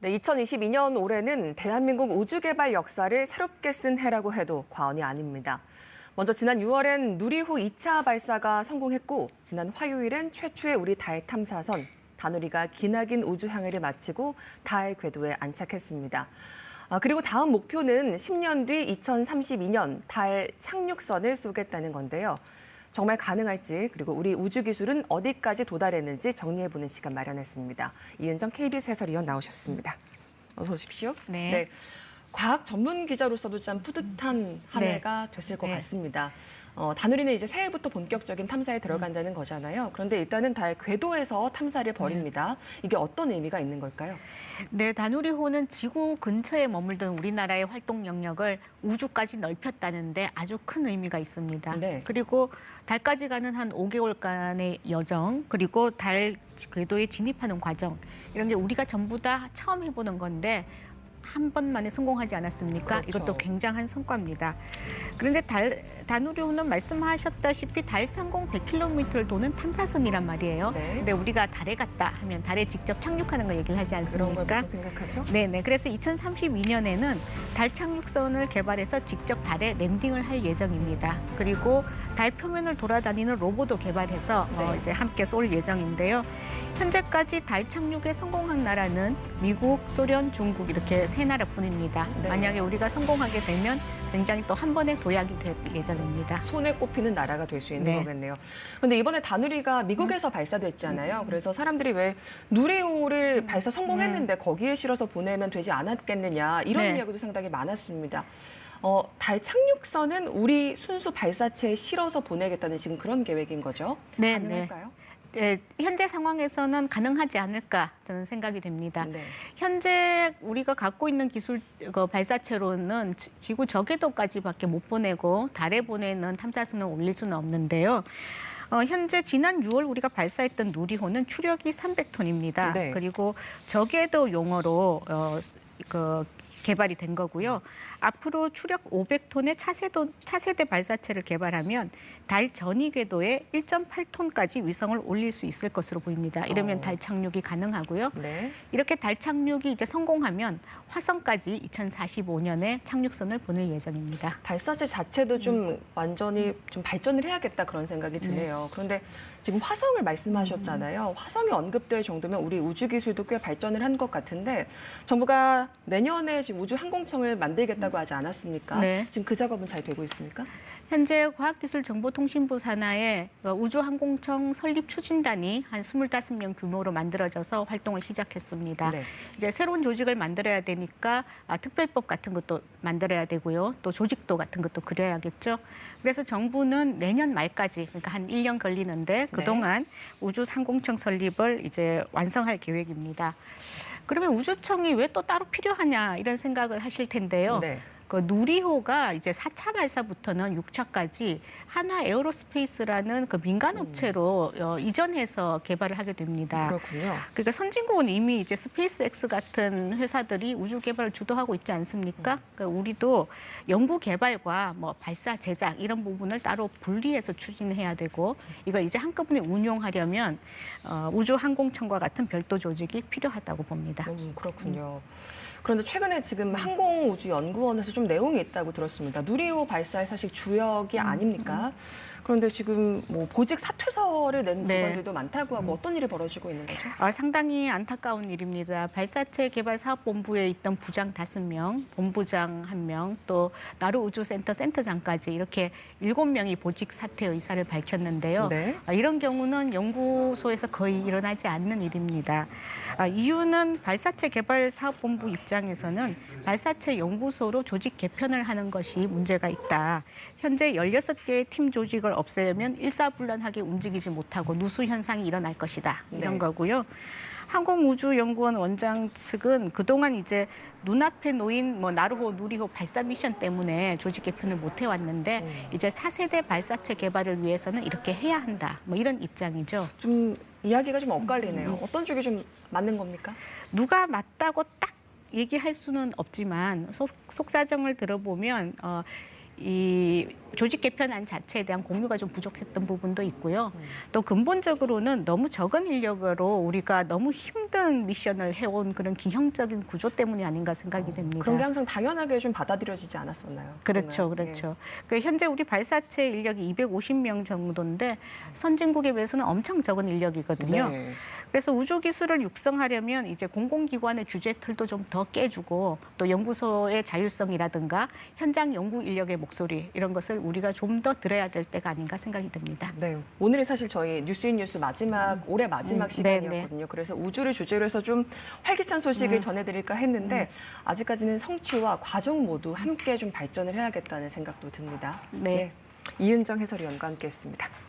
네, 2022년 올해는 대한민국 우주개발 역사를 새롭게 쓴 해라고 해도 과언이 아닙니다. 먼저 지난 6월엔 누리호 2차 발사가 성공했고 지난 화요일엔 최초의 우리 달 탐사선 다누리가 기나긴 우주 항해를 마치고 달 궤도에 안착했습니다. 그리고 다음 목표는 10년 뒤 2032년 달 착륙선을 쏘겠다는 건데요. 정말 가능할지 그리고 우리 우주 기술은 어디까지 도달했는지 정리해보는 시간 마련했습니다. 이은정 KBS 해설위원 나오셨습니다. 어서 오십시오. 네. 과학 전문 기자로서도 참 뿌듯한 한 해가 됐을 것 같습니다. 다누리는 이제 새해부터 본격적인 탐사에 들어간다는 거잖아요. 그런데 일단은 달 궤도에서 탐사를 벌입니다. 이게 어떤 의미가 있는 걸까요? 네, 다누리호는 지구 근처에 머물던 우리나라의 활동 영역을 우주까지 넓혔다는데 아주 큰 의미가 있습니다. 네. 그리고 달까지 가는 한 5개월간의 여정, 그리고 달 궤도에 진입하는 과정, 이런 게 우리가 전부 다 처음 해보는 건데 한 번만에 성공하지 않았습니까? 그렇죠. 이것도 굉장한 성과입니다. 그런데 다누리호는 말씀하셨다시피 달 상공 100km를 도는 탐사선이란 말이에요. 네. 근데 우리가 달에 갔다 하면 달에 직접 착륙하는 거 얘기를 하지 그런 걸 않습니까? 보통 생각하죠? 네네. 그래서 2032년에는 달 착륙선을 개발해서 직접 달에 랜딩을 할 예정입니다. 그리고 달 표면을 돌아다니는 로봇도 개발해서 이제 함께 쏠 예정인데요. 현재까지 달 착륙에 성공한 나라는 미국, 소련, 중국 이렇게 세 나라뿐입니다. 네. 만약에 우리가 성공하게 되면 굉장히 또 한 번에 도약이 될 예정입니다. 손에 꼽히는 나라가 될 수 있는 거겠네요. 그런데 이번에 다누리가 미국에서 발사됐잖아요. 그래서 사람들이 왜 누리호를 발사 성공했는데 거기에 실어서 보내면 되지 않았겠느냐 이런 이야기도 상당히 많았습니다. 달 착륙선은 우리 순수 발사체에 실어서 보내겠다는 지금 그런 계획인 거죠? 네, 가능할까요? 네, 현재 상황에서는 가능하지 않을까 저는 생각이 됩니다. 네. 현재 우리가 갖고 있는 기술 발사체로는 지구 저궤도까지밖에 못 보내고 달에 보내는 탐사선을 올릴 수는 없는데요. 현재 지난 6월 우리가 발사했던 누리호는 추력이 300톤입니다. 네. 그리고 저궤도 용어로 개발이 된 거고요. 앞으로 추력 500톤의 차세대 발사체를 개발하면 달 전위 궤도에 1.8톤까지 위성을 올릴 수 있을 것으로 보입니다. 이러면 달 착륙이 가능하고요. 네. 이렇게 달 착륙이 이제 성공하면 화성까지 2045년에 착륙선을 보낼 예정입니다. 발사체 자체도 좀 완전히 좀 발전을 해야겠다 그런 생각이 드네요. 그런데 지금 화성을 말씀하셨잖아요. 화성이 언급될 정도면 우리 우주 기술도 꽤 발전을 한 것 같은데 정부가 내년에 지금 우주 항공청을 만들겠다고 하지 않았습니까? 네. 지금 그 작업은 잘 되고 있습니까? 현재 과학기술정보통신부 산하에 우주항공청 설립 추진단이 한 25명 규모로 만들어져서 활동을 시작했습니다. 네. 이제 새로운 조직을 만들어야 되니까 특별법 같은 것도 만들어야 되고요. 또 조직도 같은 것도 그려야겠죠. 그래서 정부는 내년 말까지, 그러니까 한 1년 걸리는데 그동안 우주항공청 설립을 이제 완성할 계획입니다. 그러면 우주청이 왜 또 따로 필요하냐 이런 생각을 하실 텐데요. 네. 그 누리호가 이제 4차 발사부터는 6차까지 한화 에어로스페이스라는 그 민간 업체로 이전해서 개발을 하게 됩니다. 그렇군요. 그러니까 선진국은 이미 이제 스페이스X 같은 회사들이 우주 개발을 주도하고 있지 않습니까? 그러니까 우리도 연구 개발과 뭐 발사 제작 이런 부분을 따로 분리해서 추진해야 되고 이걸 이제 한꺼번에 운용하려면 우주항공청과 같은 별도 조직이 필요하다고 봅니다. 그렇군요. 그런데 최근에 지금 항공우주연구원에서 좀 내용이 있다고 들었습니다. 누리호 발사의 사실 주역이 아닙니까? 그런데 지금 뭐 보직 사퇴서를 낸 직원들도 많다고 하고 어떤 일이 벌어지고 있는 거죠? 상당히 안타까운 일입니다. 발사체 개발 사업본부에 있던 부장 5명, 본부장 1명, 또 나루우주센터 센터장까지 이렇게 7명이 보직 사퇴 의사를 밝혔는데요. 네. 이런 경우는 연구소에서 거의 일어나지 않는 일입니다. 이유는 발사체 개발 사업본부 입장에서는 발사체 연구소로 조직 개편을 하는 것이 문제가 있다. 현재 16개의 팀 조직을 없애면 일사불란하게 움직이지 못하고 누수 현상이 일어날 것이다. 이런 거고요. 항공우주연구원 원장 측은 그동안 이제 눈앞에 놓인 나루호, 누리호 발사 미션 때문에 조직 개편을 못 해왔는데 이제 차세대 발사체 개발을 위해서는 이렇게 해야 한다. 이런 입장이죠. 좀 이야기가 좀 엇갈리네요. 어떤 쪽이 좀 맞는 겁니까? 누가 맞다고 딱 얘기할 수는 없지만 속사정을 들어보면 이 조직 개편안 자체에 대한 공유가 좀 부족했던 부분도 있고요. 또 근본적으로는 너무 적은 인력으로 우리가 너무 힘든 미션을 해온 그런 기형적인 구조 때문이 아닌가 생각이 됩니다. 그런 게 항상 당연하게 좀 받아들여지지 않았었나요? 그렇죠, 그동안? 그렇죠. 그 현재 우리 발사체 인력이 250명 정도인데 선진국에 비해서는 엄청 적은 인력이거든요. 네. 그래서 우주 기술을 육성하려면 이제 공공기관의 규제 틀도 좀 더 깨주고 또 연구소의 자율성이라든가 현장 연구 인력의 목소리 이런 것을 우리가 좀 더 들어야 될 때가 아닌가 생각이 듭니다. 네, 오늘이 사실 저희 뉴스인뉴스 마지막 올해 마지막 시간이었거든요. 그래서 우주를 주제로 해서 좀 활기찬 소식을 전해드릴까 했는데 아직까지는 성취와 과정 모두 함께 좀 발전을 해야겠다는 생각도 듭니다. 네. 이은정 해설위원과 함께했습니다.